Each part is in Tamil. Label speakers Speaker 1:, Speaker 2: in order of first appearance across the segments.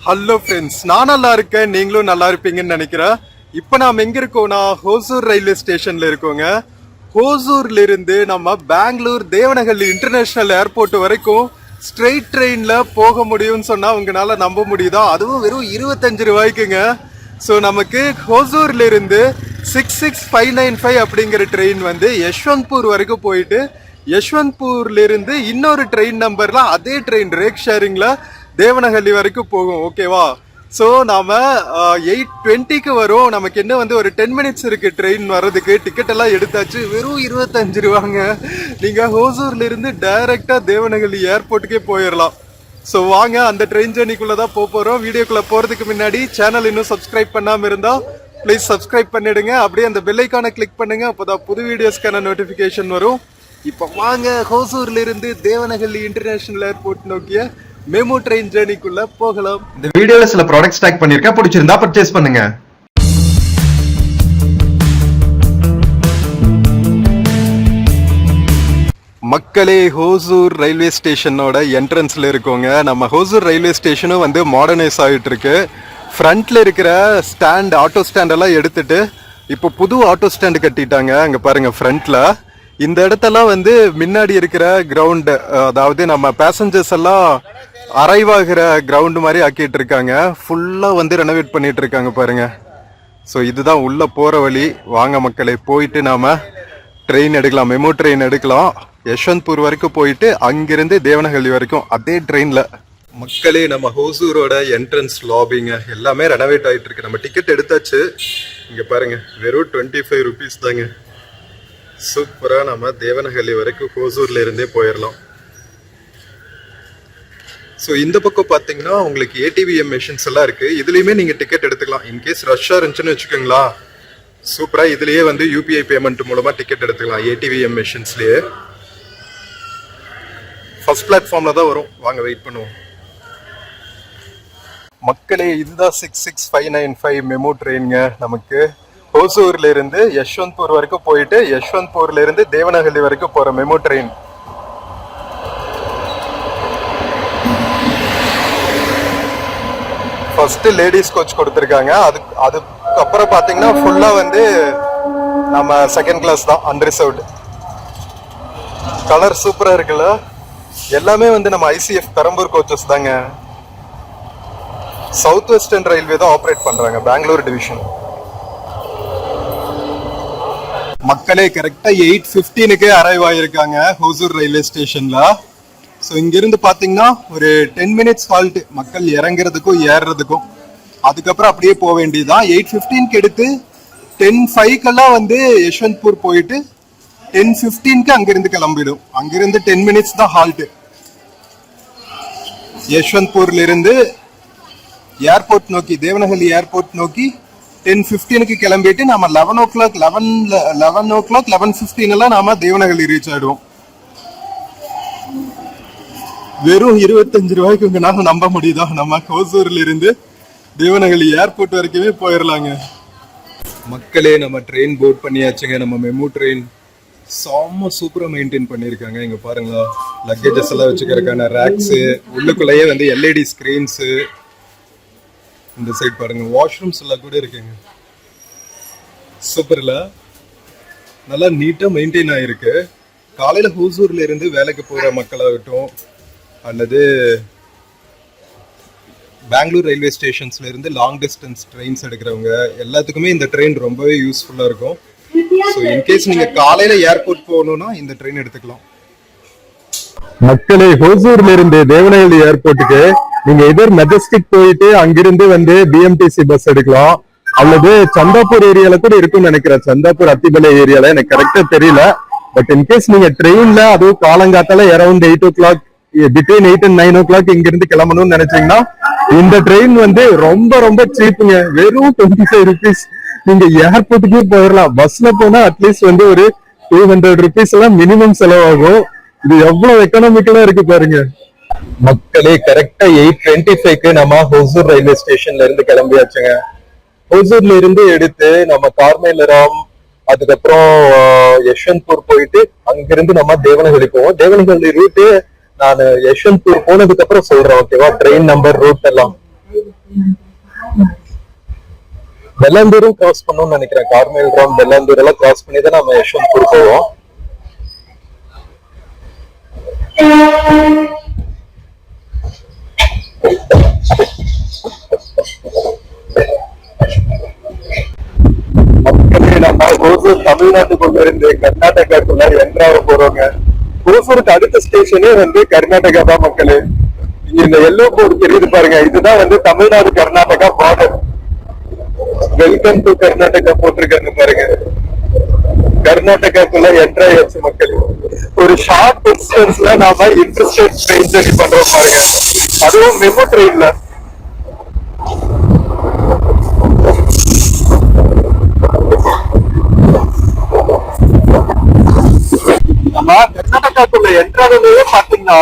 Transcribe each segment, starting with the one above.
Speaker 1: ஹலோ ஃப்ரெண்ட்ஸ், நான் நல்லா இருக்கேன், நீங்களும் நல்லா இருப்பீங்கன்னு நினைக்கிறேன். இப்போ நாம் எங்க இருக்கோம்னா ஹோசூர் ரயில்வே ஸ்டேஷன்ல இருக்கோங்க. ஹோசூர்ல இருந்து நம்ம பெங்களூர் தேவனஹள்ளி இன்டர்நேஷனல் ஏர்போர்ட் வரைக்கும் ஸ்ட்ரெயிட் ட்ரெயின்ல போக முடியும்னு சொன்னா உங்களால நம்ப முடியுதா? அதுவும் வெறும் 25 ரூபாய்க்குங்க. ஸோ நமக்கு ஹோசூர்ல இருந்து 66595 அப்படிங்கிற ட்ரெயின் வந்து யஷ்வந்த்பூர் வரைக்கும் போயிட்டு யஷ்வந்த்பூர்ல இருந்து இன்னொரு ட்ரெயின் நம்பர்ல அதே ட்ரெயின் ரேக் ஷேரிங்ல தேவனஹள்ளி வரைக்கும் போகும். ஓகேவா? ஸோ நாம 8:20க்கு வரும். நமக்கு என்ன வந்து ஒரு 10 மினிட்ஸ் இருக்கு ட்ரெயின் வர்றதுக்கு. டிக்கெட் எல்லாம் எடுத்தாச்சு. வெறும் 25 ரூபாங்க. நீங்க ஹோசூர்ல இருந்து டைரக்டா தேவனஹள்ளி ஏர்போர்ட்டுக்கே போயிடலாம். ஸோ வாங்க, அந்த ட்ரெயின் ஜர்னிக்குள்ளதான் போறோம். வீடியோக்குள்ள போறதுக்கு முன்னாடி சேனல் இன்னும் சப்ஸ்கிரைப் பண்ணாம இருந்தா ப்ளீஸ் சப்ஸ்கிரைப் பண்ணிடுங்க. அப்படியே அந்த பெல் ஐக்கானை கிளிக் பண்ணுங்க. அப்போதான் புது வீடியோஸ்க்கான நோட்டிபிகேஷன் வரும். இப்போ வாங்க, ஹோசூர்ல இருந்து தேவனஹள்ளி இன்டர்நேஷனல் ஏர்போர்ட் நோக்கிய மெமு ட்ரெயின் ஜர்னிக்குள்ள போகலாம்.
Speaker 2: இந்த வீடியோல சில ப்ராடக்ட்ஸ் டேக் பண்ணிருக்கேன், பிடிச்சிருந்தா பர்ச்சேஸ் பண்ணுங்க.
Speaker 1: மக்களே, ஹோசூர் ரயில்வே ஸ்டேஷனோட என்ட்ரன்ஸ்ல இருக்கோங்க. நம்ம ஹோசூர் ரயில்வே ஸ்டேஷனும் வந்து மாடர்னைஸ் ஆகிட்டு இருக்கு. ஃப்ரண்ட்ல இருக்கிற ஸ்டாண்ட், ஆட்டோ ஸ்டாண்ட் எல்லாம் எடுத்துட்டு இப்போ புது ஆட்டோ ஸ்டாண்ட் கட்டிட்டாங்க. அங்க பாருங்க ஃப்ரண்ட்ல. இந்த இடத்தெல்லாம் வந்து முன்னாடி இருக்கிற கிரவுண்ட், அதாவது நம்ம பேசஞ்சர்ஸ் எல்லாம் அரைவ் ஆகிற கிரவுண்ட் மாதிரி ஆக்கிட்டு இருக்காங்க. ஃபுல்லா வந்து ரெனோவேட் பண்ணிட்டு இருக்காங்க பாருங்க. ஸோ இதுதான் உள்ள போற வழி. வாங்க மக்களே, போயிட்டு நாம ட்ரெயின் எடுக்கலாம், மெமு ட்ரெயின் எடுக்கலாம். யஷ்வந்த்பூர் வரைக்கும் போயிட்டு அங்கிருந்து தேவனஹள்ளி வரைக்கும் அதே ட்ரெயின்ல. மக்களே, நம்ம ஹோசூரோட என்ட்ரன்ஸ் லாபிங்க எல்லாமே ரெனோவேட் ஆகிட்டு இருக்கு. நம்ம டிக்கெட் எடுத்தாச்சு. இங்க பாருங்க, வெறும் 25 ருபீஸ் தாங்க. சூப்பரா நம்ம தேவனஹள்ளி வரைக்கும் ஹோசூர்ல இருந்தே போயிடலாம். ஸோ இந்த பக்கம் பார்த்தீங்கன்னா உங்களுக்கு ஏடிவிஎம் மெஷின்ஸ் எல்லாம் இருக்கு. இதுலயுமே நீங்க டிக்கெட் எடுத்துக்கலாம். இன்கேஸ் ரஷ்ஷா இருந்துச்சுன்னு வச்சுக்கோங்களா, சூப்பரா இதுலயே வந்து யூபிஐ பேமெண்ட் மூலமா டிக்கெட் எடுத்துக்கலாம். ஏடிவிஎம் மெஷின்ஸ்லயே ஃபர்ஸ்ட் பிளாட்ஃபார்ம்ல தான் வரும். வாங்க வெயிட் பண்ணுவோம். மக்களே, இதுதான் 66595 மெமு ட்ரெயின்ங்க. நமக்கு ஹோசூர்ல இருந்து யஷ்வந்த்பூர் வரைக்கும் போயிட்டு யஷ்வந்த்பூர்ல இருந்து தேவனஹள்ளி வரைக்கும் போற MEMU train. First ladies coach கொடுத்துருக்காங்க. அதுக்கப்புறம் பாத்தீங்கன்னா ஃபுல்லா வந்து நம்ம செகண்ட் கிளாஸ் தான், அன்ரிசர்வ்டு. கலர் சூப்பரா இருக்குல்ல. எல்லாமே வந்து நம்ம ஐசிஎஃப் பெரம்பூர் கோச்சஸ் தாங்க. சவுத் வெஸ்டர்ன் ரயில்வே தான் ஆப்ரேட் பண்றாங்க, பெங்களூர் டிவிஷன். மக்களே, கரெக்டா 8:15க்கு அரைவ் ஆயிருக்காங்க ஹோசூர் ரயில்வே ஸ்டேஷன்ல. ஸோ இங்கிருந்து பார்த்தீங்கன்னா ஒரு 10 மினிட்ஸ் ஹால்ட், மக்கள் இறங்குறதுக்கும் ஏறுறதுக்கும். அதுக்கப்புறம் அப்படியே போக வேண்டியதுதான். 8:15க்கு எடுத்து 10:05 வந்து யஷ்வந்த்பூர் போயிட்டு 10:15க்கு அங்கிருந்து கிளம்பிடும். அங்கிருந்து 10 மினிட்ஸ் தான் ஹால்ட். யஷ்வந்த்பூர்ல இருந்து ஏர்போர்ட் நோக்கி, தேவனஹள்ளி ஏர்போர்ட் நோக்கி 10:15க்கு கிளம்பிட்டு நம்ம 11 o'clock 11:15 எல்லாம் நாம தேவனஹள்ளி ரீச் ஆயிடுவோம். வெறும் 25 ரூபாய்க்கு உங்களால நம்ப முடியுதா? நம்ம ஹோசூர்ல இருந்து தேவனஹள்ளி ஏர்போர்ட் வரைக்குமே போயிடலாங்க. மக்களே, நம்ம ட்ரெயின் போர்ட் பண்ணியாச்சுங்க. நம்ம மெமு ட்ரெயின் செம்ம சூப்பரா மெயின்டைன் பண்ணிருக்காங்க. இங்க பாருங்களா, லக்கேஜஸ் எல்லாம் வச்சுக்கிறதுக்கான ரேக்ஸ், உள்ளுக்குள்ளேயே வந்து எல்இடி ஸ்கிரீன்ஸ். இந்த சைட் பாருங்க, வாஷ்ரூம்ஸ் எல்லாம் கூட இருக்குங்க. சூப்பர்ல, நல்லா நீட்டா மெயின்டைன் ஆயிருக்கு. காலையில ஹோசூர்ல இருந்து வேலைக்கு போற மக்களாகட்டும் அல்லது பெங்களூர் ரயில்வே ஸ்டேஷன்ஸ்ல இருந்து லாங் டிஸ்டன்ஸ் ட்ரெயின்ஸ் எடுக்கிறவங்க எல்லாத்துக்குமே இந்த ட்ரெயின் ரொம்பவே யூஸ்ஃபுல்லா இருக்கும். ஸோ இன்கேஸ் நீங்க காலையில ஏர்போர்ட் போகணும்னா இந்த ட்ரெயின் எடுத்துக்கலாம்.
Speaker 3: மக்களே, ஹோசூர்ல இருந்து தேவனஹள்ளி ஏர்போர்ட்டுக்கு நீங்க எதிர் மெஜஸ்டிக் போயிட்டு அங்கிருந்து வந்து பிஎம்டிசி பஸ் எடுக்கலாம். அல்லது சந்தாப்பூர் ஏரியால கூட இருக்கும்னு நினைக்கிறேன். சந்தாப்பூர் அத்திபலை ஏரியால எனக்கு கரெக்டா தெரியல. பட் இன்கேஸ் நீங்க ட்ரெயின்ல அதுவும் காலங்காத்தால around 8 o'clock, between 8 and 9 o'clock இங்க இருந்து கிளம்பணும்னு நினைச்சீங்கன்னா இந்த ட்ரெயின் வந்து ரொம்ப ரொம்ப சீப்புங்க. வெறும் 25 ருபீஸ் நீங்க ஏர்போர்ட்டுக்கே போயிடலாம். பஸ்ல போனா அட்லீஸ்ட் வந்து ஒரு 200 ருபீஸ் எல்லாம் மினிமம் செலவாகும். இது எவ்வளவு எக்கனாமிக்கலா இருக்கு பாருங்க.
Speaker 2: மக்களே, கரெக்டா 8:25க்கு நம்ம ஹோசூர் ரயில்வே ஸ்டேஷன்ல இருந்து கிளம்பியாச்சுங்க. ஹோசூர்ல இருந்து எடுத்து நம்ம கார்மேலராம், அதுக்கப்புறம் யஷ்வந்த்பூர் போயிட்டு அங்கிருந்து நம்ம தேவனஹள்ளி போவோம். தேவனஹள்ளி ரூட்டு நான் யஷ்வந்த்பூர் போனதுக்கு அப்புறம் சொல்றேன், ஓகேவா? ட்ரெயின் நம்பர், ரூட் எல்லாம். பெல்லாந்தூரும் கிராஸ் பண்ணணும்னு நினைக்கிறேன். கார்மேல் ரவுண்ட் பெல்லாந்தூர் எல்லாம் கிராஸ் பண்ணி தான் நம்ம யஷ்வந்த்பூர் போவோம். மக்களே, நம்ம ஓசூர் தமிழ்நாட்டுக்குள்ள இருந்து கர்நாடகாக்குள்ள என்ட்ராக போறோங்க. ஓசூருக்கு அடுத்த ஸ்டேஷனே வந்து கர்நாடகா தான் மக்களே. இங்க இந்த எல்லோ போர்டு தெரியுது பாருங்க, இதுதான் வந்து Tamil Nadu Karnataka border. Welcome to Karnataka போட்டிருக்காங்க பாருங்க. கர்நாடகாக்குள்ள என்ட்ரு ஆயாச்சு மக்கள். ஒரு ஷார்ட் டிஸ்டன்ஸ்ல நாம இன்டர்ஸ்டேட் ட்ரெயின் ஜர்னி பண்றோம் பாருங்க, அதுவும் மெமோ ட்ரெயின்ல. நம்ம கர்நாடகாக்குள்ள என்ட்ரானே பாத்தீங்கன்னா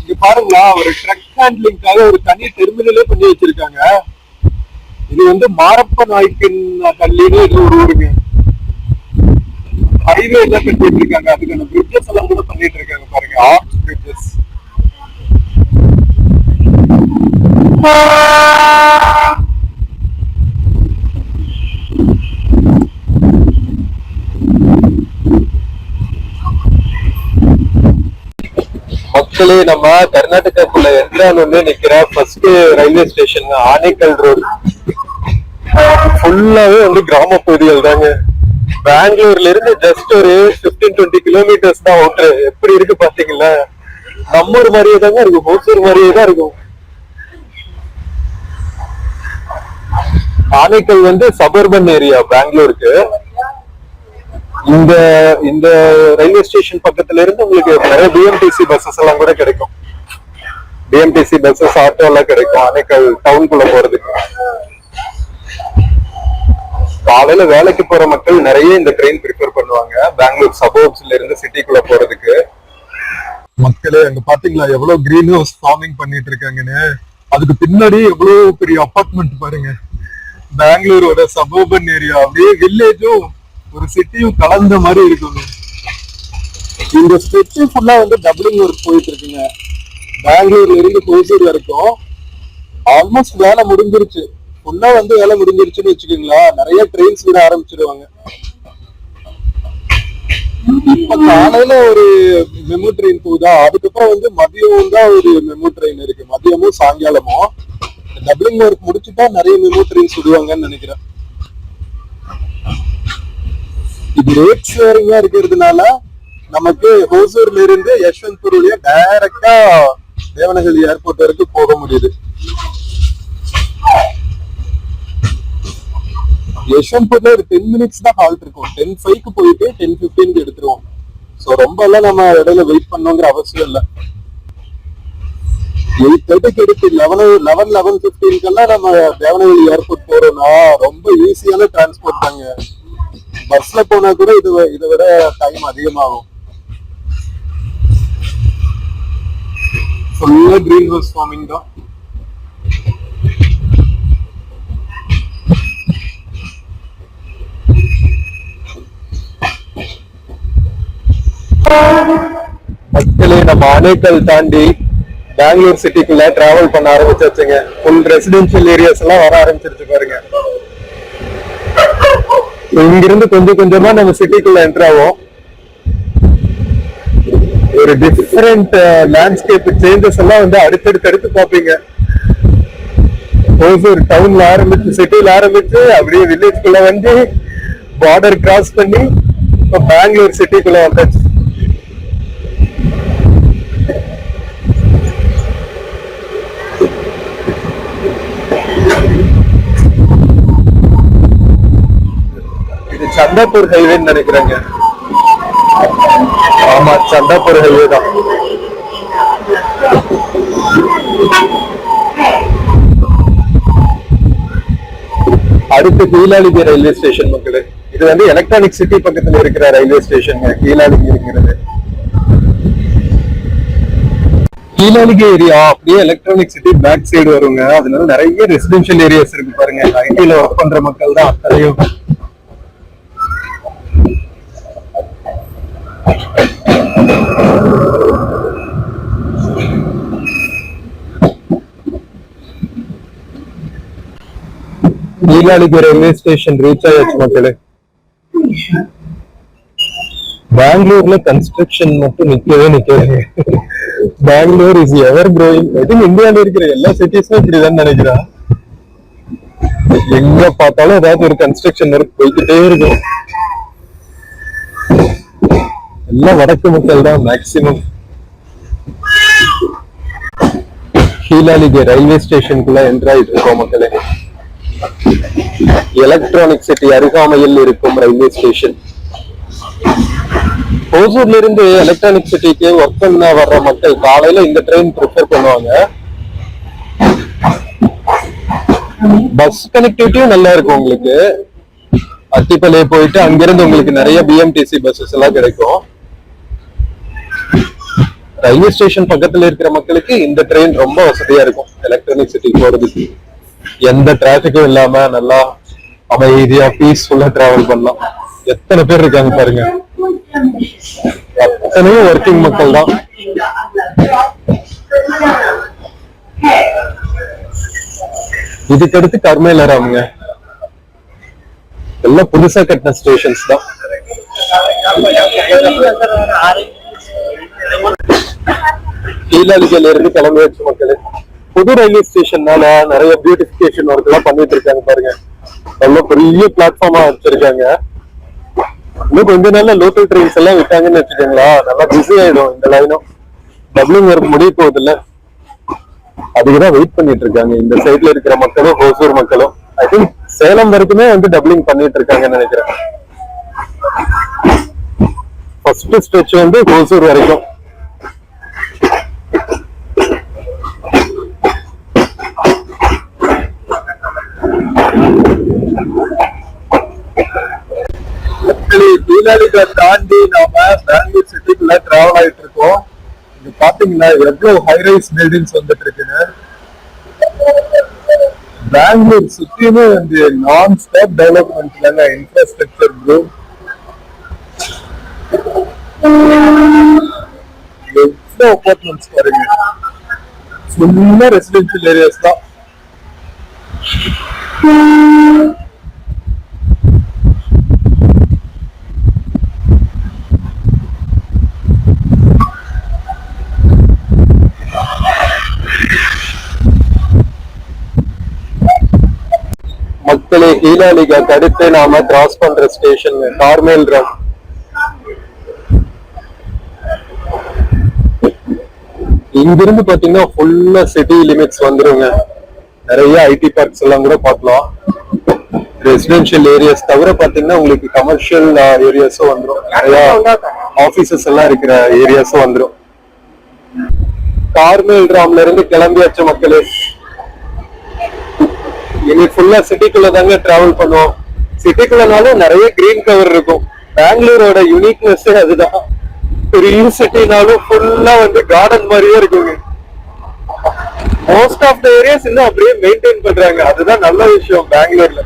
Speaker 2: இங்க பாருங்களா, ஒரு ட்ரக் ஹேண்ட்லிங்காக ஒரு தனி டெர்மினலே பண்ணி வச்சிருக்காங்க. இது வந்து மாரப்ப நாய்க்கின் கல்லின்னு இது ஒரு ஊருங்க. ஹைவே எல்லாம் கட்டிட்டு இருக்காங்க, அதுக்கான பிரிட்ஜஸ் எல்லாம் கூட பண்ணிட்டு இருக்காங்க பாருங்க, ஆர்ச் பிரிட்ஜஸ். மக்களே, நம்ம கர்நாடகாக்குள்ள என்ட்ரானு நிக்கிற first railway station Anekal road. ஃபுல்லாவே வந்து கிராம பகுதிகள் தாங்க. பெங்களூர்ல இருந்து ஜஸ்ட் ஒரு 15-20 கிலோமீட்டர்ஸ் தான் அவுட்ரு. எப்படி இருக்கு பாத்தீங்களா, நம்ம ஊர் மாதிரியே தாங்க இருக்கும், ஹோசூர் மாதிரியே தான் இருக்கும். ஆனேக்கல் வந்து சபர்பன் ஏரியா பெங்களூருக்கு. இந்த இந்த ரயில்வே ஸ்டேஷன் பக்கத்துல இருந்து உங்களுக்கு நிறைய பிஎம்டிசி பஸ்ஸஸ் எல்லாம் கூட கிடைக்கும். பிஎம்டிசி பஸ்ஸஸ், ஆட்டோ எல்லாம் கிடைக்கும் ஆனேக்கல் டவுனுக்குள்ள போறதுக்கு. காலையில வேலைக்கு போற மக்கள் நிறைய இந்த ட்ரெயின் ப்ரிஃபர் பண்ணுவாங்க, பெங்களூர் சபர்ப்ஸ்ல இருந்து சிட்டிக்குள்ள போறதுக்கு. மக்களே, அங்க பாத்தீங்களா எவ்வளவு கிரீன் ஹவுஸ் ஃபார்மிங் பண்ணிட்டு இருக்காங்கன்னு. அதுக்கு பின்னாடி எவ்வளவு பெரிய அபார்ட்மெண்ட் பாருங்க. பெங்களூரோட சபர்பன் ஏரியா அப்படியே வில்லேஜும் ஒரு சிட்டியும் கலந்த மாதிரி இருக்குங்க. இந்த ஸ்ட்ரெச் ஃபுல்லா வந்து டபுளிங் ஒர்க் போயிட்டு இருக்குங்க. பெங்களூர்ல இருந்து ஹோசூர் வரைக்கும் ஆல்மோஸ்ட் வேலை முடிஞ்சிருச்சு. ஃபுல்லா வந்து வேலை முடிஞ்சிருச்சுன்னு வச்சுக்கோங்களா. நிறைய ட்ரெயின்ஸ் விட ஆரம்பிச்சிருவாங்க. இப்ப காலையில ஒரு மெமு ட்ரெயின் போகுதா, அதுக்கப்புறம் வந்து மதியம் தான் ஒரு மெமு ட்ரெயின் இருக்கு, மதியமும் சாயங்காலமும். டபுளிங் ஒர்க் முடிச்சுட்டா நிறைய மெமு ட்ரெயின்ஸ் விடுவாங்கன்னு நினைக்கிறேன். இது ரேட் ஷேரிங்கா இருக்கிறதுனால நமக்கு ஹோசூர்ல இருந்து யஷ்வந்த்பூர் வழியா டைரக்டா தேவனஹள்ளி ஏர்போர்ட் வரைக்கும் போக முடியுது. யஷ்வந்த்பூர்ல ஒரு 10 மினிட்ஸ் தான் ஹால்ட் இருக்கும். 10:05 போயிட்டு 10:15 எடுத்துருவோம். சோ ரொம்ப எல்லாம் நம்ம இடையில வெயிட் பண்ணோங்கிற அவசியம் இல்ல. 8:30 எடுத்து 11:15 நம்ம தேவனஹள்ளி ஏர்போர்ட் போறோம்னா ரொம்ப ஈஸியான டிரான்ஸ்போர்ட் தாங்க. பஸ்ல போனா கூட இதை விட டைம் அதிகமாகும். ஃபுல்லா கிரீன் ஹவுஸ் ஃபார்மிங் தான். மக்களே, நம்ம ஆனேக்கல் தாண்டி பெங்களூர் சிட்டிக்குள்ள டிராவல் பண்ண ஆரம்பிச்சாச்சுங்க. ஃபுல் ரெசிடென்சியல் ஏரியாஸ் எல்லாம் வர ஆரம்பிச்சிருச்சு பாருங்க. இங்கிருந்து கொஞ்சம் கொஞ்சமா நம்ம சிட்டிக்குள்ள என்டர் ஆகும். ஒரு டிஃபரெண்ட் லேண்ட்ஸ்கேப் சேஞ்சஸ் எல்லாம் வந்து அடுத்தடுத்து பாப்பீங்க. ஓசூர் டவுன்ல ஆரம்பிச்சு, சிட்டில ஆரம்பிச்சு அப்படியே வில்லேஜ்குள்ள வந்து பார்டர் கிராஸ் பண்ணி இப்ப பெங்களூர் சிட்டிக்குள்ள வந்தாச்சு. சந்தாப்பூர் ஹைவேன்னு நினைக்கிறேங்க. ஆமா, சந்தாப்பூர் ஹைவே தான். அடுத்து கீழாலிகி ரயில்வே ஸ்டேஷன் மக்களே. இது வந்து எலக்ட்ரானிக் சிட்டி பக்கத்துல இருக்கிற ரயில்வே ஸ்டேஷன் கீழாலிகி இருக்கிறது. கீழாலிகி ஏரியா அப்படியே எலக்ட்ரானிக் சிட்டி பேக் சைடு வருங்க. அதனால நிறைய ரெசிடென்ஷியல் ஏரியாஸ் இருக்கு பாருங்க. ஐடில ஒர்க் பண்ற மக்கள் தான் அத்தனையும். நீலாலிக்கு ரயில்வே ஸ்டேஷன் ரீச் ஆயாச்சு மக்களே. பெங்களூர்ல கன்ஸ்ட்ரக்ஷன் மட்டும் நிக்கவே Bangalore is ever growing. I think இந்தியால இருக்கிற எல்லா சிட்டிஸும் இப்படிதான் நினைக்கிறேன். எங்க பார்த்தாலும் ஏதாவது ஒரு கன்ஸ்ட்ரக்ஷன் ஒர்க் போய்கிட்டே இருக்கும். எல்லாம் வடக்கு மக்கள் தான் மேக்சிமம். ஹீலாலிகே ரயில்வே ஸ்டேஷனுக்குள்ள என்ட்ரு ஆயிட்டு இருக்கோம் மக்களே. எலக்ட்ரானிக் சிட்டி அருகாமையில் இருக்கும் ரயில்வே ஸ்டேஷன். ஓசூர்ல இருந்து எலக்ட்ரானிக் சிட்டிக்கு ஒர்க் பண்ண வர்ற மக்கள் காலையில இந்த ட்ரெயின் ப்ரிஃபர் பண்ணுவாங்க. பஸ் கனெக்டிவிட்டியும் நல்லா இருக்கும் உங்களுக்கு. அத்திப்பள்ளைய போயிட்டு அங்கிருந்து உங்களுக்கு நிறைய பிஎம்டிசி பஸ்ஸஸ் எல்லாம் கிடைக்கும். ரயில்வே ஸ்டேஷன் பக்கத்துல இருக்கிற மக்களுக்கு இந்த ட்ரெயின் ரொம்ப வசதியா இருக்கும். எலக்ட்ரானிக் சிட்டி போறதுக்கு எந்த டிராபிக்கும் இல்லாம நல்லா அமைதியா பீஸ்ஃபுல்லா டிராவல் பண்ணலாம். எத்தனை பேர் இருக்காங்க பாருங்க, அத்தனையும் ஒர்க்கிங் மக்கள் தான். இதுக்கடுத்து கர்மேலராமுங்க. எல்லாம் புதுசா கட்டின ஸ்டேஷன்ஸ் தான். கீழாலிகையில இருந்து கிளம்பியாச்சு மக்களே. புது ரயில்வே ஸ்டேஷன்னால நிறைய பியூட்டிபிகேஷன் ஒர்க் எல்லாம் பண்ணிட்டு இருக்காங்க பாருங்க. நல்ல பெரிய பிளாட்ஃபார்மா வச்சிருக்காங்க. இன்னும் கொஞ்ச நாள்ல லோக்கல் ட்ரெயின்ஸ் எல்லாம் விட்டாங்கன்னு வச்சுக்கோங்களா, நல்லா பிஸி ஆயிடும் இந்த லைனும். டபுளிங் ஒர்க் முடிய போகுது இல்ல, அதுக்குதான் வெயிட் பண்ணிட்டு இருக்காங்க இந்த சைட்ல இருக்கிற மக்களும் ஹோசூர் மக்களும். ஐ திங்க் சேலம் வரைக்குமே வந்து டபுளிங் பண்ணிட்டு இருக்காங்கன்னு நினைக்கிறேன். ஃபர்ஸ்ட் ஸ்ட்ரெச் வந்து ஹோசூர் வரைக்கும். கீழாலிகா தாண்டி நாம பெங்களூர் சிட்டிக்குள்ள டிராவல் ஆயிட்டு இருக்கோம். இங்க பாத்தீங்கன்னா எவ்வளவு ஹைரைஸ் பில்டிங்ஸ் வந்துட்டு இருக்குன்னு. பெங்களூர் சுத்தியுமே வந்து நான் ஸ்டாப் டெவலப்மெண்ட்ல இன்ஃப்ராஸ்ட்ரக்சர் ப்ரோ. எவ்வளவு அபார்ட்மெண்ட்ஸ் பாருங்க, ஃபுல்லா ரெசிடென்ஷியல் ஏரியாஸ் தான். மக்களே, ஹீலாலிகா அடுத்து நாம கிராஸ் பண்ற ஸ்டேஷன் கார்மேல்ராம். இங்கிருந்து பாத்தீங்கன்னா ஃபுல்லா சிட்டி லிமிட்ஸ் வந்துருங்க. நிறைய ஐடி பார்க்ஸ் எல்லாம் கூட பார்க்கலாம். ரெசிடென்ஷியல் ஏரியாஸ் தவிர பாத்தீங்கன்னா உங்களுக்கு கமர்ஷியல் ஏரியாஸும் வந்துடும். நிறைய ஆபீசஸ் எல்லாம் இருக்கிற ஏரியாஸும் வந்துடும். கார்மேல்ராம்ல இருந்து கிளம்பியாச்சு மக்களே. இனி ஃபுல்லா சிட்டிக்குள்ள தாங்க டிராவல் பண்ணுவோம். சிட்டிக்குள்ளனாலும் நிறைய கிரீன் கவர் இருக்கும். பெங்களூரோட யூனிக்னஸ் அதுதான். பெரிய சிட்டினாலும் ஃபுல்லா வந்து கார்டன் மாதிரியே இருக்குங்க. மோஸ்ட் ஆஃப் த ஏரியாஸ் இன்னும் அப்படியே மெயின்டைன் பண்றாங்க. அதுதான் நல்ல விஷயம் பெங்களூர்ல.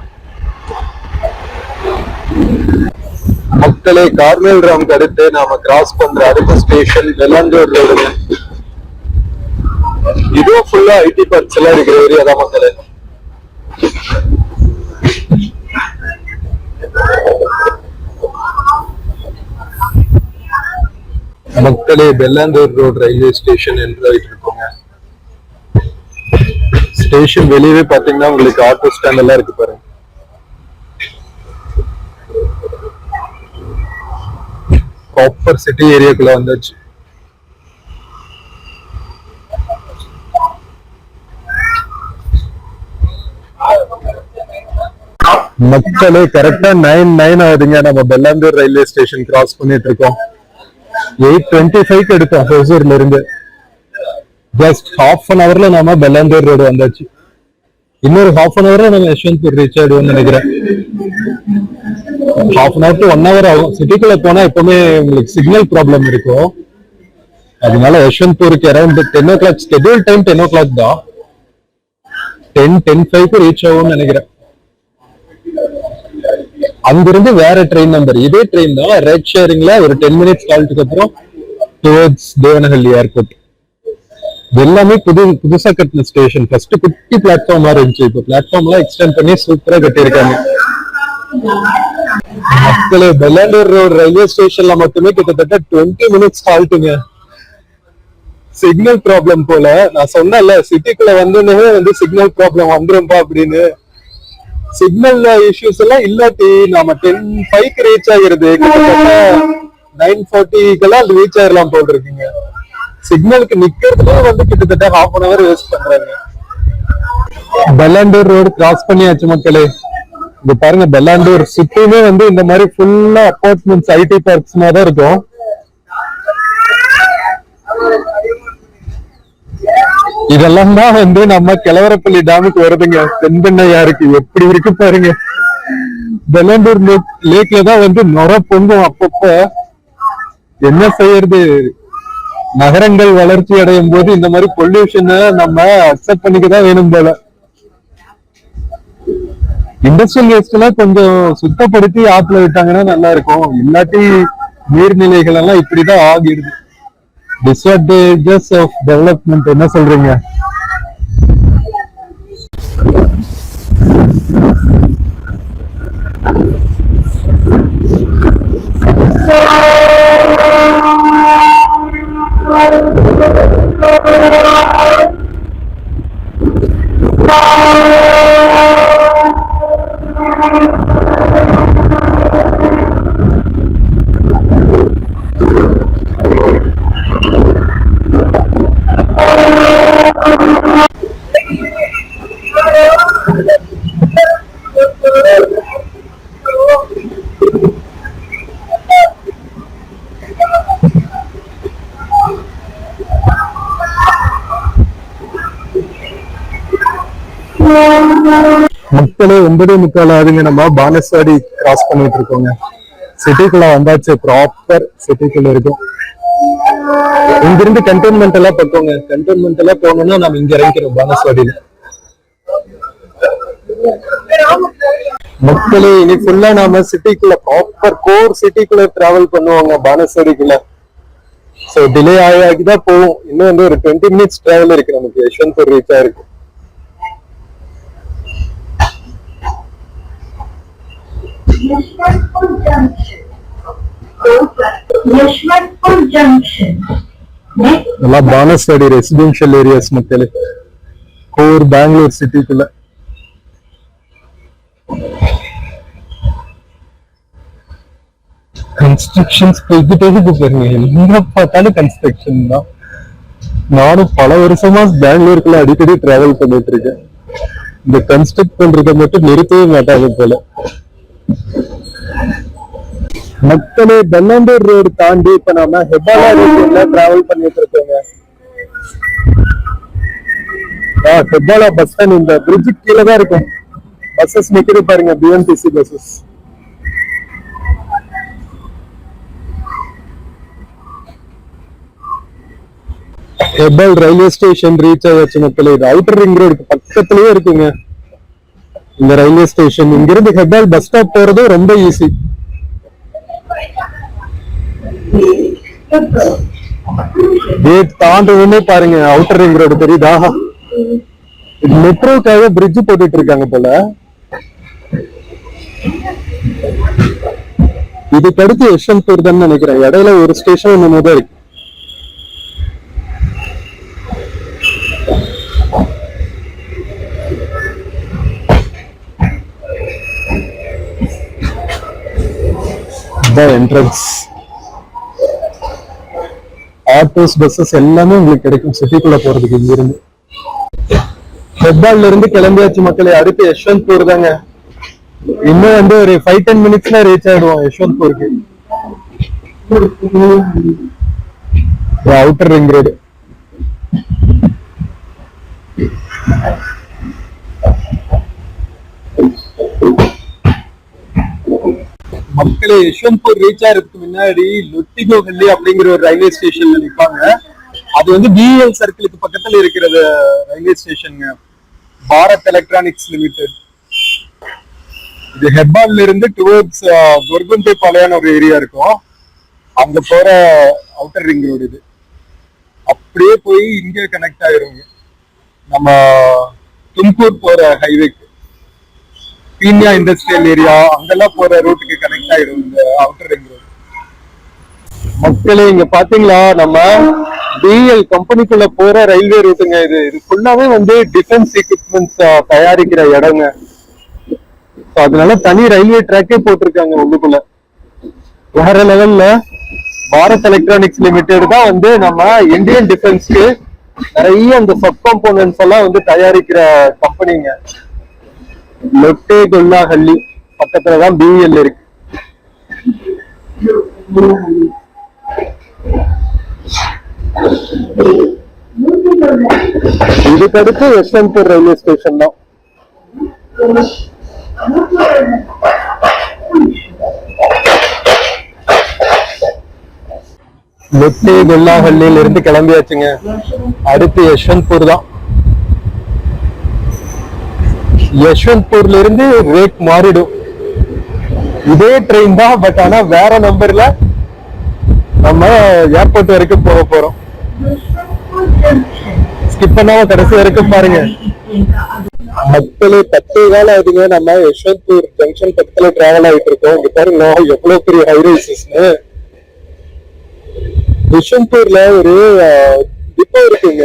Speaker 2: மக்களே, கார்மேல்ராம்க்கு அடுத்து நாம கிராஸ் பண்ற அடுத்த ஸ்டேஷன் வெள்ளாந்தூர் ரோடுங்க. இதுவும் ஃபுல்லா ஐடி பார்க்ஸ் எல்லாம் இருக்கிற ஏரியா தான் மக்களே. மக்களே, வெள்ளாந்தூர் ரோடு ரயில்வே ஸ்டேஷன் என்று இருக்கோங்க. ஸ்டேஷன் வெளியவே பாத்தீங்கன்னா உங்களுக்கு ஆட்டோ ஸ்டாண்ட் எல்லாம் இருக்கு பாருங்க. ப்ராப்பர் சிட்டி ஏரியாக்குள்ள வந்தாச்சு. மக்களே, கரெக்டா 9:09 ஆகுதுங்க. நம்ம வெள்ளாந்தூர் ரயில்வே ஸ்டேஷன் கிராஸ் பண்ணிட்டு இருக்கோம். 8:25 எடுத்தோம் ஹோசூர்ல இருந்து. ஜஸ்ட் ஹாஃப் அன் அவர்ல நாம வெள்ளாந்தூர் ரோடு வந்தாச்சு. இன்னொரு ஹாஃப் அன் அவர்ல நம்ம யஷ்வந்த்பூர் ரீச் ஆயிடுவோம்னு நினைக்கிறேன். Half an hour to 1 hour ஆகும். சிட்டிக்குள்ள போனா எப்பவுமே உங்களுக்கு சிக்னல் ப்ராப்ளம் இருக்கும். அதனால யஷ்வந்த்பூருக்கு around 10 o'clock schedule time 10 o'clock தான். 10:05 ரீச் ஆகும்னு நினைக்கிறேன். அங்கிருந்து வேற ட்ரெயின் நம்பர், இதே ட்ரெயின் தான் ரெட் ஷேரிங்ல ஒரு 10 minutes கால்ட்டுக்கு அப்புறம் டுவர்ட்ஸ் தேவனஹள்ளி ஏர்போர்ட்.
Speaker 3: எல்லாமே புதுசா கட்டின ஸ்டேஷன். ஃபர்ஸ்ட் குட்டி பிளாட்ஃபார்ம் மாதிரி இருந்துச்சு, இப்போ பிளாட்ஃபார்ம் எல்லாம் எக்ஸ்டெண்ட் பண்ணி சூப்பரா கட்டியிருக்காங்க. மக்களே, பெல்லாண்டூர் ரோடு ரயில்வே ஸ்டேஷன்ல மட்டுமே கிட்டத்தட்ட 20 மினிட்ஸ் ஹால்ட்டுங்க. சிக்னல் ப்ராப்ளம் போல. நான் சொன்னேன்ல சிட்டிக்குள்ள வந்து சிக்னல் ப்ராப்ளம் வந்துரும்பா அப்படின்னு. சிக்னல் இஷ்யூஸ் எல்லாம் இல்லாட்டி நாம 10:05 ரீச் ஆகிறது, கிட்டத்தட்ட 9:40 ரீச் ஆயிடலாம் போல் இருக்குங்க. சிக்னலுக்கு நிக்கிறதுல கிட்டத்தட்ட ½ an hour வேஸ்ட் பண்றாங்க. பெல்லாண்டூர் ரோடு கிராஸ் பண்ணியாச்சு மக்களே. இங்க பாருங்க, பெல்லாண்டூர் சுத்தியுமே இந்த மாதிரி ஃபுல்லா அபார்ட்மெண்ட்ஸ், ஐடி பார்க்ஸ் மாதிரி தான் இருக்கும். இதெல்லாம் தான் நம்ம கிழவரப்பள்ளி டேமுக்கு வருதுங்க. தென்பெண்ணையாருக்கு எப்படி இருக்கு பாருங்க. பெல்லாண்டூர் லேக்ல தான் நுர பொங்கும் அப்பப்ப. என்ன செய்யறது, நகரங்கள் வளர்ச்சி அடையும் போது இந்த மாதிரி பொல்யூஷனை நம்ம அக்செப்ட் பண்ணிக்கதான் வேணும் போல. இண்டஸ்ட்ரியல் வேஸ்ட் எல்லாம் கொஞ்சம் சுத்தப்படுத்தி ஆத்துல விட்டாங்கன்னா நல்லா இருக்கும். இல்லாட்டி நீர்நிலைகள் எல்லாம் இப்படிதான் ஆகிடுது. Disadvantages of development. என்ன சொல்றீங்க? மக்களே, 9:45 ஆகுதுங்க. நம்ம பானஸ்வாடி கிராஸ் பண்ணிட்டு இருக்கோங்க. சிட்டிக்குள்ள வந்தாச்சு. ப்ராப்பர் சிட்டிக்குள்ள இருக்கும். இங்கிருந்து கண்டோன்மெண்ட் எல்லாம் பக்கோங்க. கண்டோன்மெண்ட் எல்லாம் போகணும்னா நம்ம இங்க இறங்கிக்கிறோம் பானஸ்வாடியில. மக்களே, இனி ஃபுல்லா நாம சிட்டிக்குள்ள ப்ராப்பர் கோர் சிட்டிக்குள்ள டிராவல் பண்ணுவாங்க பானஸ்வாடிக்குள்ள. சோ டிலே ஆகிதான் போவோம். இன்னும் ஒரு 20 மினிட்ஸ் டிராவல் இருக்கு நமக்கு. யஷ்வந்த்பூர் ரீச் ஆயிருக்கு. பானஸ்வாடி ரெசிடென்ஷியல் ஏரியாஸ் மக்களே, கோர் பெங்களூர் சிட்டிக்குள்ள. கன்ஸ்ட்ரக்ஷன்ஸ் போய்கிட்டே இருக்கு பாருங்க. எங்க பார்த்தாலும் கன்ஸ்ட்ரக்ஷன் தான். நானும் பல வருஷமா பெங்களூருக்குள்ள அடிக்கடி டிராவல் பண்ணிட்டு இருக்கேன். இந்த கன்ஸ்ட்ரக்ட் பண்றதை மட்டும் நிறுத்தவே மாட்டாங்க போல. மக்களே, பெல்லாண்டூர் ரோடு தாண்டி இப்ப நாம ஹெபாலா ரோட்ல டிராவல் பண்ணிட்டு இருக்கோங்க. ஹெபாலா பஸ் ஸ்டாண்ட் இந்த பிரிட்ஜ் கீழே தான் இருக்கும். பஸ்ஸஸ் நிக்கிறது பாருங்க, BMTC buses. Hebbal railway station reach ஆயாச்சு மக்களே. இது அவுட்டர் ரிங் ரோடுக்கு பக்கத்துலயே இருக்குங்க இந்த ரயில்வே ஸ்டேஷன். இங்கிருந்து ஹெபால் பஸ் ஸ்டாப் போறது ரொம்ப ஈஸி. கேட் தாண்டவுடனே பாருங்க அவுட்டர் ரிங் ரோடு தெரியுதா? மெட்ரோக்காக பிரிட்ஜ் போட்டுட்டு இருக்காங்க போல. இதுக்கு அடுத்து யஷ்வந்த்பூர் தான் நினைக்கிறேன். இடையில ஒரு ஸ்டேஷன் ஒண்ணு தான் இருக்கு. என்ட்ரன்ஸ் ஆட்டோஸ், பஸ்ஸஸ் எல்லாமே உங்களுக்கு கிடைக்கும் சிட்டிக்குள்ள போறதுக்கு. இங்க இருந்து ஹெப்பால்ல இருந்து கிளம்பியாச்சு மக்களே. அடுத்து யஷ்வந்த்பூர் தாங்க. இன்னும் ஒரு 5-10 மினிட்ஸ்ல ரீச் ஆயிடுவோம் யஷ்வந்த்பூருக்கு. Outer ring road. மக்களே, யஷ்வந்த்பூர் ரீச் ஆகிறதுக்கு முன்னாடி லொட்டிகோஹள்ளி அப்படிங்கிற ஒரு ரயில்வே ஸ்டேஷன்ல நிற்பாங்க. அது பிஎல் சர்க்கிளுக்கு பக்கத்துல இருக்கிறது ரயில்வே ஸ்டேஷனுங்க. Bharat electronics limited. இது ஹெப்பால்ல இருந்து டுவர்ட்ஸ் கொர்குண்டே பாளையான ஒரு ஏரியா இருக்கும். அங்க போற அவுட்டர் ரிங் ரோடு இது.
Speaker 2: அப்படியே போய் இங்க கனெக்ட் ஆயிருங்க நம்ம தும்கூர் போற ஹைவேக்கு, பீன்யா இண்டஸ்ட்ரியல் ஏரியா அங்கெல்லாம் போற ரூட்டுக்கு கனெக்ட் ஆயிடும் இந்த அவுட்டர் ரிங் ரோடு. மக்களே இங்க பாத்தீங்களா, நம்ம பிஎல் கம்பெனிக்குள்ள போற ரயில்வே ரூட்டுங்க இது. இது ஃபுல்லாவே வந்து டிஃபென்ஸ் எக்யூப்மெண்ட்ஸ் தயாரிக்கிற இடங்க. அதனால தனி ரயில்வே ட்ராக்கே போட்டிருக்காங்க உள்ளுக்குள்ள. வேற லெவல்ல பாரத் எலக்ட்ரானிக்ஸ் லிமிடெட் தான் வந்து நம்ம இந்தியன் டிஃபென்ஸ்க்கு நிறைய அந்த சப் காம்போனன்ட்ஸ் எல்லாம் வந்து தயாரிக்கிற கம்பெனிங்க. லொட்டே கொல்லாஹள்ளி பக்கத்துலதான் பிஎல் இருக்கு. இதுக்கு அடுத்து யஷ்வந்த்பூர் ரயில்வே ஸ்டேஷன் தான். லொட்டே கொல்லாஹள்ளியில இருந்து கிளம்பியாச்சுங்க. அடுத்து யஷ்வந்த்பூர் தான். யஷ்வந்த்பூர்ல இருந்து ரேக் மாறிடும். இதே ட்ரெயின் தான், பட் ஆனா வேற நம்பர்ல நம்ம ஏர்போர்ட் வரைக்கும் போக போறோம். ஸ்கிப் பண்ணாம கடைசி வரைக்கும் பாருங்க. மக்களே 10 காலம் ஆகுதுங்க நம்ம யஷ்வந்த்பூர் ஜங்ஷன் பக்கத்துல டிராவல் ஆகிட்டு இருக்கோம். இங்க பாருங்க எவ்வளவு பெரிய ஹைரைசஸ்னு. யஷ்வந்த்பூர்ல ஒரு டிப்போ இருக்குங்க,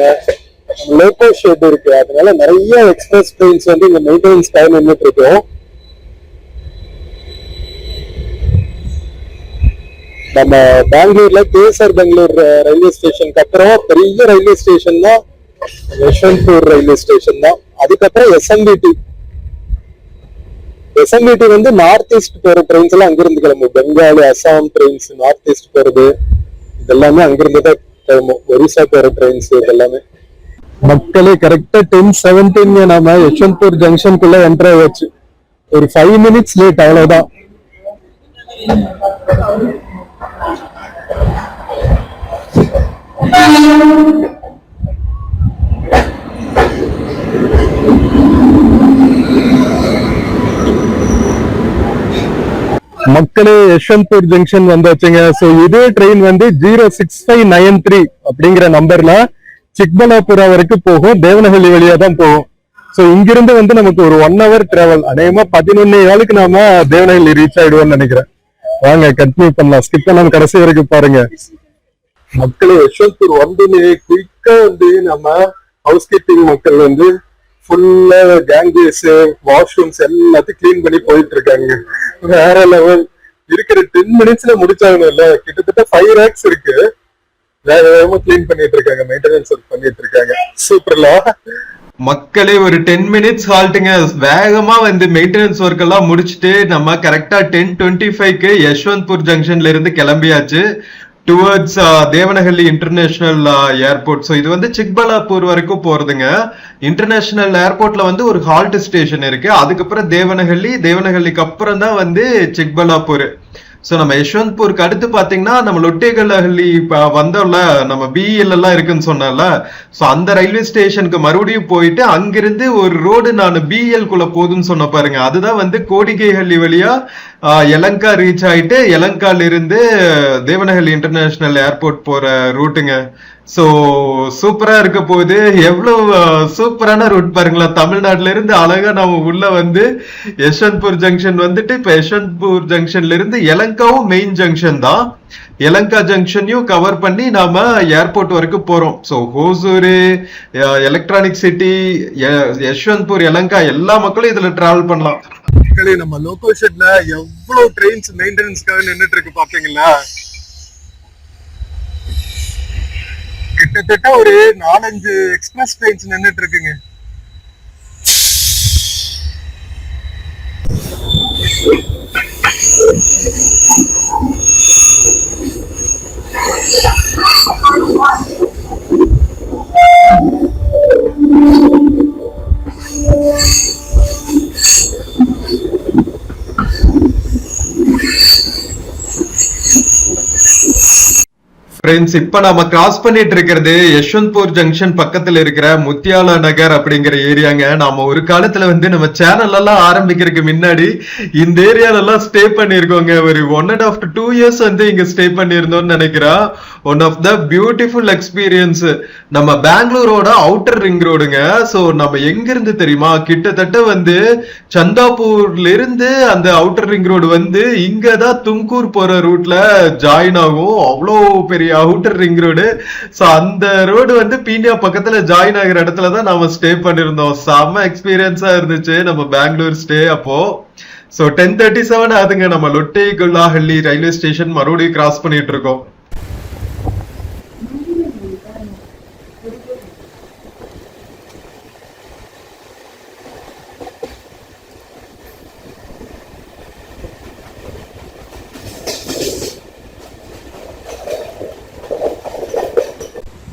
Speaker 2: லோக்கோ ஷெட் இருக்கு. அதனால நிறைய எக்ஸ்பிரஸ் ட்ரெயின்ஸ் வந்து இங்க மெயின்டெனன்ஸ் டைம் நின்றுட்டு இருக்கோம். நம்ம பெங்களூர்ல கேஎஸ்ஆர் பெங்களூர் ரயில்வே ஸ்டேஷனுக்கு அப்புறம் பெரிய ரயில்வே ஸ்டேஷன் தான் யஷ்வந்த்பூர் ரயில்வே ஸ்டேஷன் தான். அதுக்கப்புறம் எஸ்எம்பிடி வந்து நார்த் ஈஸ்ட் போற ட்ரெயின்ஸ் எல்லாம் அங்கிருந்து கிளம்பும். Bengali, Assam trains north east போறது இதெல்லாமே அங்கிருந்து தான் கிளம்பும். ஒரிசா போற ட்ரெயின்ஸ் இதெல்லாமே. மக்களே கரெக்டா 10:17 நாம யஷ்வந்த்பூர் ஜங்ஷனுக்குள்ள என்டர் ஆச்சு. ஒரு 5 மினிட்ஸ் லேட், அவ்வளவுதான். மக்களே யஷ்வந்த்பூர் ஜங்ஷன் வந்தாச்சுங்க. சோ இதே ட்ரெயின் வந்து 06593 அப்படிங்கிற நம்பர்ல சிக்பலாபுரா வரைக்கும் போகும். தேவனஹள்ளி வழியா தான் போகும். சோ இங்கிருந்து வந்து நமக்கு ஒரு 1 hour டிராவல். அநேகமா 11 நாம தேவனஹள்ளி ரீச் ஆயிடுவோம்னு நினைக்கிறேன். வாங்க கண்டினியூ பண்ணலாம். ஸ்கிப் பண்ணாம கடைசி வரைக்கும் பாருங்க. மக்களே யஷ்வந்த்பூர் வந்தோடனே குயிக்கா வந்து நம்ம ஹவுஸ் கீப்பிங் மக்கள் வந்து ஃபுல்லா கேங்வேஸ், வாஷ்ரூம்ஸ் எல்லாத்தையும் கிளீன் பண்ணி போயிட்டு இருக்காங்க. வேற லெவல். இருக்கிற 10 மினிட்ஸ்ல முடிச்சாகணும் இல்ல. கிட்டத்தட்ட 5 racks இருக்கு. வேக வேகமா கிளீன் பண்ணிட்டு இருக்காங்க, மெயின்டெனன்ஸ் ஒர்க் பண்ணிட்டு இருக்காங்க. சூப்பர்ல.
Speaker 1: மக்களே ஒரு 10 மினிட்ஸ் ஹால்ட்டுங்க. வேகமா வந்து மெயின்டெனன்ஸ் ஒர்க் எல்லாம் முடிச்சுட்டு நம்ம கரெக்டா 10:25க்கு யஷ்வந்த்பூர் ஜங்ஷன்ல இருந்து கிளம்பியாச்சு towards Devanahalli international airport. So இது வந்து சிக்பலாப்பூர் வரைக்கும் போறதுங்க. இன்டர்நேஷனல் ஏர்போர்ட்ல வந்து ஒரு ஹால்ட் ஸ்டேஷன் இருக்கு. அதுக்கப்புறம் தேவனஹள்ளிக்கு அப்புறம் தான் வந்து சிக்பலாப்பூர். ஸோ நம்ம யஷ்வந்த்பூருக்கு அடுத்து பாத்தீங்கன்னா நம்ம லொட்டேகல்லஹள்ளி வந்தோம்ல, நம்ம பிஎல் எல்லாம் இருக்குன்னு சொன்னால. ஸோ அந்த ரயில்வே ஸ்டேஷனுக்கு மறுபடியும் போயிட்டு அங்கிருந்து ஒரு ரோடு நான் பிஎல் குள்ள போகுதுன்னு சொன்ன பாருங்க, அதுதான் வந்து கோடிகைஹள்ளி வழியா யலங்கா ரீச் ஆயிட்டு யலங்கால இருந்து தேவனஹள்ளி இன்டர்நேஷனல் ஏர்போர்ட் போற ரூட்டுங்க. சோ சூப்பரா இருக்க போகுது. எவ்வளவு சூப்பரான ரூட் பாருங்களா. தமிழ்நாட்டுல இருந்து அழகா நம்ம உள்ள வந்து யஷ்வந்த்பூர் ஜங்ஷன் வந்துட்டு இப்ப யஷ்வந்த்பூர் ஜங்ஷன்ல இருந்து யலங்காவும் மெயின் ஜங்ஷன் தான். யலங்கா ஜங்ஷனையும் கவர் பண்ணி நாம ஏர்போர்ட் வரைக்கும் போறோம். So Hosur, electronic city, Yeshwanthpur, Yelahanka எல்லா மக்களும் இதுல டிராவல் பண்ணலாம்.
Speaker 2: நம்ம லோக்கோ ஷெட்ல எவ்வளவு ட்ரெயின்ஸ் மெயின்டெனன்ஸ்க்காக நின்றுட்டு இருக்கு பாத்தீங்களா. கிட்டத்தட்ட ஒரு 4-5 எக்ஸ்பிரஸ் ட்ரெயின்ஸ் நின்றுட்டு இருக்குங்க.
Speaker 1: ஃப்ரெண்ட்ஸ், இப்ப நாம கிராஸ் பண்ணிட்டு இருக்கிறது யஷ்வந்த்பூர் ஜங்ஷன் பக்கத்துல இருக்கிற முத்தியாலா நகர் அப்படிங்கிற ஏரியாங்க. நாம ஒரு காலத்துல வந்து நம்ம சேனல் எல்லாம் ஆரம்பிக்கிறதுக்கு முன்னாடி இந்த ஏரியால எல்லாம் ஸ்டே பண்ணிருக்கோங்க. ஒரு 1.5 to 2 years வந்து இங்க ஸ்டே பண்ணிருந்தோம்னு நினைக்கிறேன். One of the beautiful experience. நம்ம பெங்களூரோட அவுட்டர் ரிங் ரோடுங்க. சோ நம்ம எங்க இருந்து தெரியுமா, கிட்டத்தட்ட வந்து சந்தாப்பூர்ல இருந்து அந்த அவுட்டர் ரிங் ரோடு வந்து இங்கதான் தும்கூர் போற ரூட்ல ஜாயின் ஆகும். அவ்வளோ பெரிய அவுட்டர் ரிங் ரோடு. சோ அந்த ரோடு வந்து பீனியா பக்கத்துல ஜாயின் ஆகிற இடத்துல தான் நாம ஸ்டே பண்ணிருந்தோம். செம்ம எக்ஸ்பீரியன்ஸா இருந்துச்சு நம்ம பெங்களூர் ஸ்டே அப்போ. சோ 10:37 ஆகுதுங்க. நம்ம லொட்டேகுல்லாஹள்ளி ரயில்வே ஸ்டேஷன் மறுபடியும் கிராஸ் பண்ணிட்டு இருக்கோம்.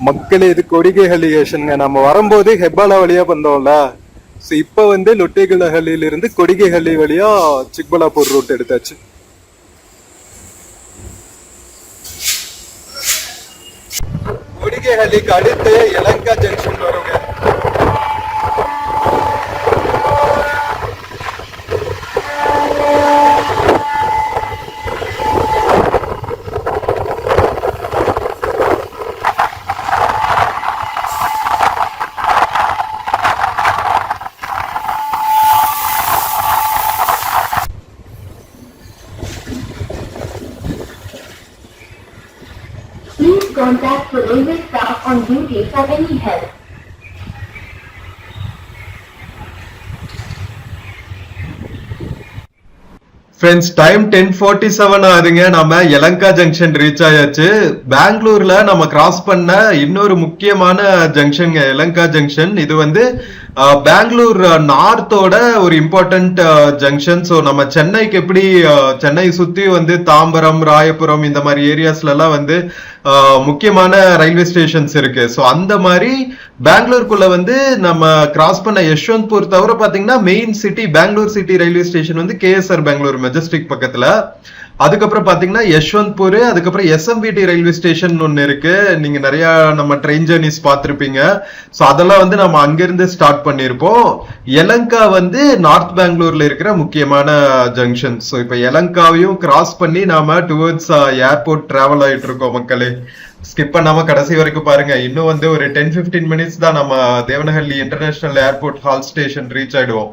Speaker 3: மக்களே, இது கொடிகைஹள்ளி ஸ்டேஷனுங்க. நம்ம வரும்போது ஹெப்பாலா வழியா வந்தோம்ல. ஸோ இப்போ வந்து லொட்டேகுல்லஹள்ளியில இருந்து கொடிகைஹள்ளி வழியா சிக்பலாப்பூர் ரூட் எடுத்தாச்சு. கொடிகைஹள்ளிக்கு அடுத்து யலங்கா ஜங்ஷன் வருங்க.
Speaker 4: Please contact the railway staff on duty for any help.
Speaker 1: Friends, time 10:47 ஆகுதுங்க. நம்ம யலங்கா ஜங்ஷன் ரீச் ஆயாச்சு. பெங்களூர்ல நம்ம கிராஸ் பண்ண இன்னொரு முக்கியமான ஜங்ஷன் யலங்கா ஜங்ஷன். இது வந்து பெங்களூர் நார்த்தோட ஒரு இம்பார்ட்டன்ட் ஜங்ஷன். ஸோ நம்ம சென்னைக்கு எப்படி சென்னை சுத்தி வந்து தாம்பரம், ராயபுரம் இந்த மாதிரி ஏரியாஸ்ல எல்லாம் வந்து முக்கியமான ரயில்வே ஸ்டேஷன்ஸ் இருக்கு. ஸோ அந்த மாதிரி பெங்களூருக்குள்ள வந்து நம்ம கிராஸ் பண்ண யஷ்வந்த்பூர் தவிர பாத்தீங்கன்னா main city Bangalore city railway station வந்து கேஎஸ்ஆர் பெங்களூர் மெஜஸ்டிக் பக்கத்துல. அதுக்கப்புறம் பாத்தீங்கன்னா யஷ்வந்த்பூர், அதுக்கப்புறம் எஸ்எம்பிடி ரயில்வே ஸ்டேஷன் ஒன்னு இருக்கு. நீங்க நிறைய நம்ம ட்ரெயின் ஜர்னிஸ் பார்த்திருப்பீங்க. சோ அதெல்லாம் வந்து நம்ம அங்கிருந்து ஸ்டார்ட் பண்ணிருப்போம். யலங்கா வந்து நார்த் பெங்களூர்ல இருக்கிற முக்கியமான ஜங்ஷன். சோ இப்ப யலங்காவையும் கிராஸ் பண்ணி நாம டுவர்ட்ஸ் ஏர்போர்ட் டிராவல் ஆயிட்டு இருக்கோம் மக்களே. ஸ்கிப் பண்ணாம கடைசி வரைக்கும் பாருங்க. இன்னும் வந்து ஒரு 10-15 மினிட்ஸ் தான் நம்ம Devanahalli international airport halt station reach ஆயிடுவோம்.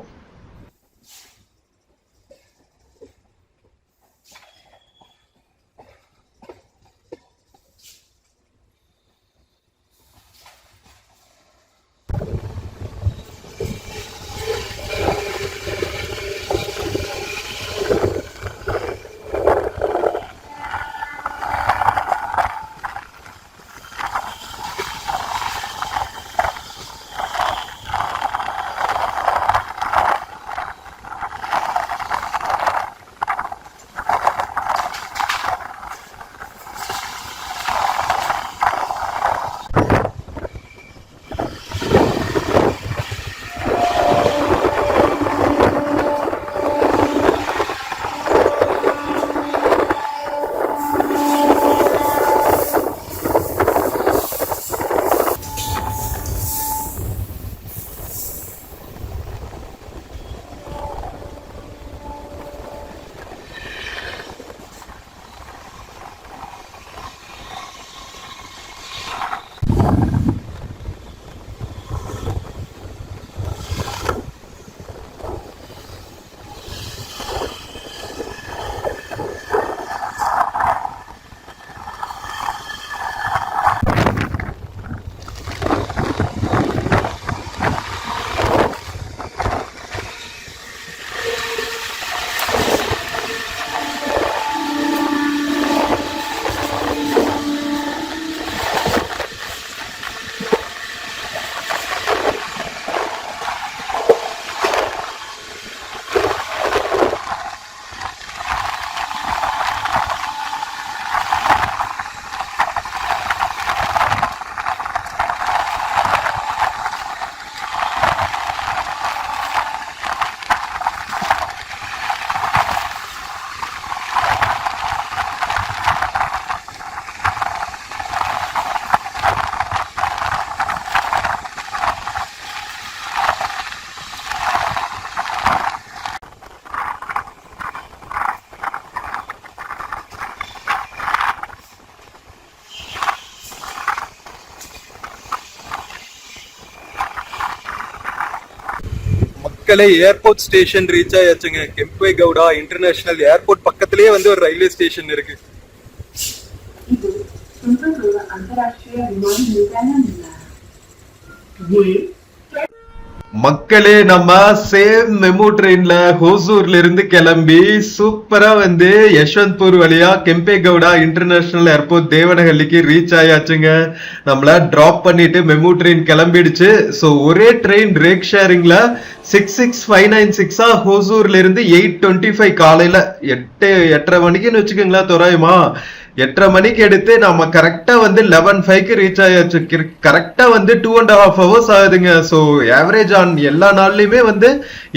Speaker 1: மக்களே ஏர்போர்ட் ஸ்டேஷன் ரீச் ஆயாச்சுங்க. கெம்பேகவுடா இன்டர்நேஷனல் ஏர்போர்ட் பக்கத்திலேயே வந்து ஒரு ரயில்வே ஸ்டேஷன் இருக்கு.
Speaker 4: ಇದು ಕೆಂಪೇಗೌಡ ಅಂತಾರಾಷ್ಟ್ರೀಯ ವಿಮಾನ ನಿಲ್ದಾಣ. ये
Speaker 2: மக்களே நம்ம சேம் மெமு ட்ரெயின்ல ஹோசூர்ல இருந்து கிளம்பி சூப்பரா வந்து யஷ்வந்த்பூர் வழியா கெம்பேகவுடா இன்டர்நேஷனல் ஏர்போர்ட் தேவனஹள்ளிக்கு ரீச் ஆயாச்சுங்க. நம்மள டிராப் பண்ணிட்டு மெமு ட்ரெயின் கிளம்பிடுச்சு. சோ ஒரே ட்ரெயின் ரேக் ஷேரிங்ல 66596 ஹோசூர்ல இருந்து 8:25 காலையில 8:30 மணிக்குன்னு வச்சுக்கோங்களேன். தோராயமா 8:30 மணிக்கு எடுத்து நம்ம கரெக்டா வந்து 11:05க்கு ரீச் ஆயாச்சு. கரெக்டா வந்து 2.5 hours ஆகுதுங்க. சோ ஆவரேஜ் ஆன் எல்லா நாள்லயுமே வந்து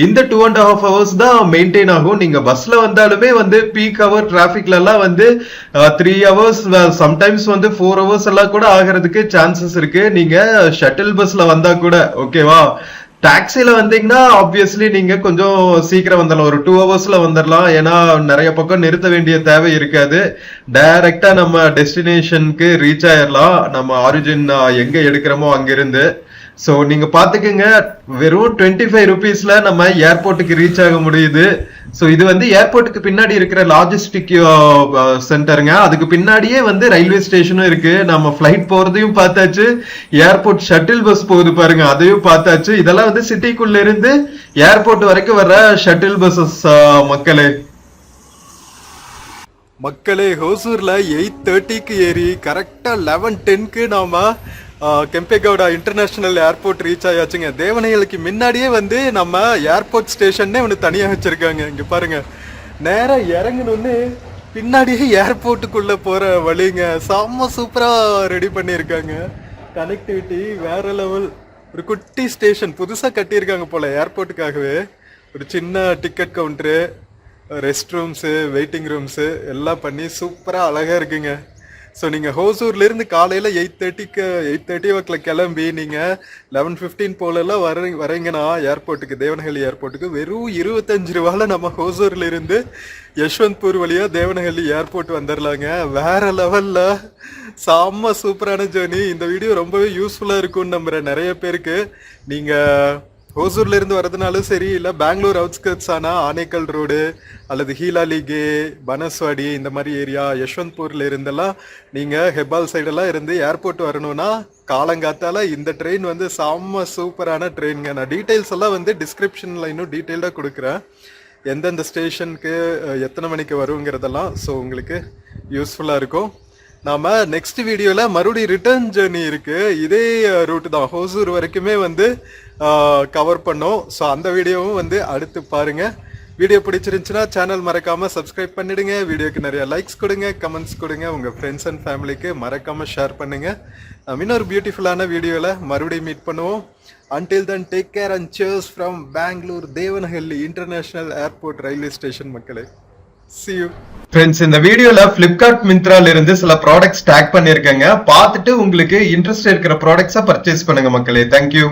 Speaker 2: இந்த 2.5 hours தான் மெயின்டைன் ஆகும். நீங்க பஸ்ல வந்தாலுமே வந்து பீக் ஹவர் டிராபிக்ல எல்லாம் வந்து 3 hours சம்டைம்ஸ் வந்து 4 hours எல்லாம் கூட ஆகிறதுக்கு சான்சஸ் இருக்கு. நீங்க ஷட்டில் பஸ்ல வந்தா கூட ஓகேவா. டாக்ஸில வந்தீங்கன்னா ஆப்வியஸ்லி நீங்க கொஞ்சம் சீக்கிரம் வந்துடலாம், ஒரு 2 hours வந்துடலாம். ஏன்னா நிறைய பக்கம் நிறுத்த வேண்டிய தேவை இருக்காது. டைரக்டா நம்ம டெஸ்டினேஷனுக்கு ரீச் ஆயிடலாம், நம்ம ஆரிஜின் எங்க எடுக்கிறோமோ அங்கிருந்து. சோ நீங்க பாத்துக்கோங்க, வெறும் 25 rupeesல நம்ம ஏர்போர்ட்டுக்கு ரீச் ஆக முடியுது. சோ இது வந்து ஏர்போர்ட்டுக்கு பின்னாடி இருக்கிற லாஜிஸ்டிக் சென்டருங்க. அதுக்கு பின்னாடியே வந்து ரயில்வே ஸ்டேஷனும் இருக்கு. நம்ம ஃபிளைட் போறதையும் பார்த்தாச்சு, ஏர்போர்ட் ஷட்டில் பஸ் போகுது பாருங்க அதையும் பார்த்தாச்சு. இதெல்லாம் வந்து சிட்டிக்குள்ள இருந்து ஏர்போர்ட் வரைக்கும் வர்ற ஷட்டில் பஸ்ஸஸ்
Speaker 1: மக்களே ஹோசூர்ல 8:30க்கு ஏறி கரெக்டா 11:10க்கு நாம கெம்பேகவுடா இன்டர்நேஷனல் ஏர்போர்ட் ரீச் ஆயாச்சுங்க. தேவனஹள்ளிக்கு முன்னாடியே வந்து நம்ம ஏர்போர்ட் ஸ்டேஷன்னே ஒன்று தனியாக வச்சிருக்காங்க. இங்க பாருங்க, நேரா இறங்கணும்னு பின்னாடியே ஏர்போர்ட்டுக்குள்ள போற வழிங்க. செம்ம சூப்பரா ரெடி பண்ணியிருக்காங்க. கனெக்டிவிட்டி வேற லெவல். ஒரு குட்டி ஸ்டேஷன் புதுசா கட்டியிருக்காங்க போல ஏர்போர்ட்டுக்காகவே. ஒரு சின்ன ticket Gounder, rest rooms, waiting rooms எல்லாம் பண்ணி சூப்பராக அழகாக இருக்குங்க. ஸோ நீங்கள் ஹோசூர்லேருந்து காலையில் 8:30 கிளம்பி நீங்கள் 11:15 போலெல்லாம் வரீங்கன்னா ஏர்போர்ட்டுக்கு, தேவனஹள்ளி ஏர்போர்ட்டுக்கு வெறும் 25 ரூபாயில் நம்ம ஹோசூர்ல இருந்து யஷ்வந்த்பூர் வழியாக தேவனஹள்ளி ஏர்போர்ட் வந்துடலாங்க. வேற லெவலில் செம்ம சூப்பரான ஜேர்னி. இந்த வீடியோ ரொம்பவே யூஸ்ஃபுல்லாக இருக்கும்னு நம்புகிறேன் நிறைய பேருக்கு. நீங்கள் ஹோசூர்ல இருந்து வரதுனாலும் சரி, இல்லை பெங்களூர் அவுட்ஸ்கர்ட்ஸ் ஆனால் ஆனேக்கல் ரோடு அல்லது ஹீலாலிகே, பனஸ்வாடி இந்த மாதிரி ஏரியா, யஷ்வந்த்பூர்ல இருந்தெல்லாம் நீங்கள் ஹெப்பால் சைடெல்லாம் இருந்து ஏர்போர்ட் வரணும்னா காலங்காத்தால இந்த ட்ரெயின் வந்து செம்ம சூப்பரான ட்ரெயினுங்க. நான் டீட்டெயில்ஸ் எல்லாம் வந்து டிஸ்கிரிப்ஷனில் இன்னும் டீட்டெயில்டாக கொடுக்குறேன், எந்தெந்த ஸ்டேஷனுக்கு எத்தனை மணிக்கு வருங்கிறதெல்லாம். ஸோ உங்களுக்கு யூஸ்ஃபுல்லாக இருக்கும். நாம நெக்ஸ்ட் வீடியோல மறுபடியும் ரிட்டர்ன் ஜேர்னி இருக்கு. இதே ரூட் தான் ஹோசூர் வரைக்குமே வந்து கவர் பண்ணோம். ஸோ அந்த வீடியோவும் வந்து அடுத்து பாருங்க. வீடியோ பிடிச்சிருந்துச்சுன்னா சேனல் மறக்காம சப்ஸ்கிரைப் பண்ணிடுங்க. வீடியோக்கு நிறைய லைக்ஸ் கொடுங்க, கமெண்ட்ஸ் கொடுங்க, உங்க ஃப்ரெண்ட்ஸ் அண்ட் ஃபேமிலிக்கு மறக்காம ஷேர் பண்ணுங்க. இன்னொரு பியூட்டிஃபுல்லான வீடியோல மறுபடியும் மீட் பண்ணுவோம். Until then, take care and cheers from Bangalore Devanahalli International Airport Railway Station மக்களே. See you.
Speaker 2: ஃப்ரெண்ட்ஸ், இந்த வீடியோல Flipkart மிந்த்ரால இருந்து சில ப்ராடக்ட்ஸ் டேக் பண்ணிருக்கேங்க. பார்த்துட்டு உங்களுக்கு இன்ட்ரெஸ்ட் இருக்கிற ப்ராடக்ட்ஸா பர்ச்சேஸ் பண்ணுங்க மக்களே. தேங்க்யூ.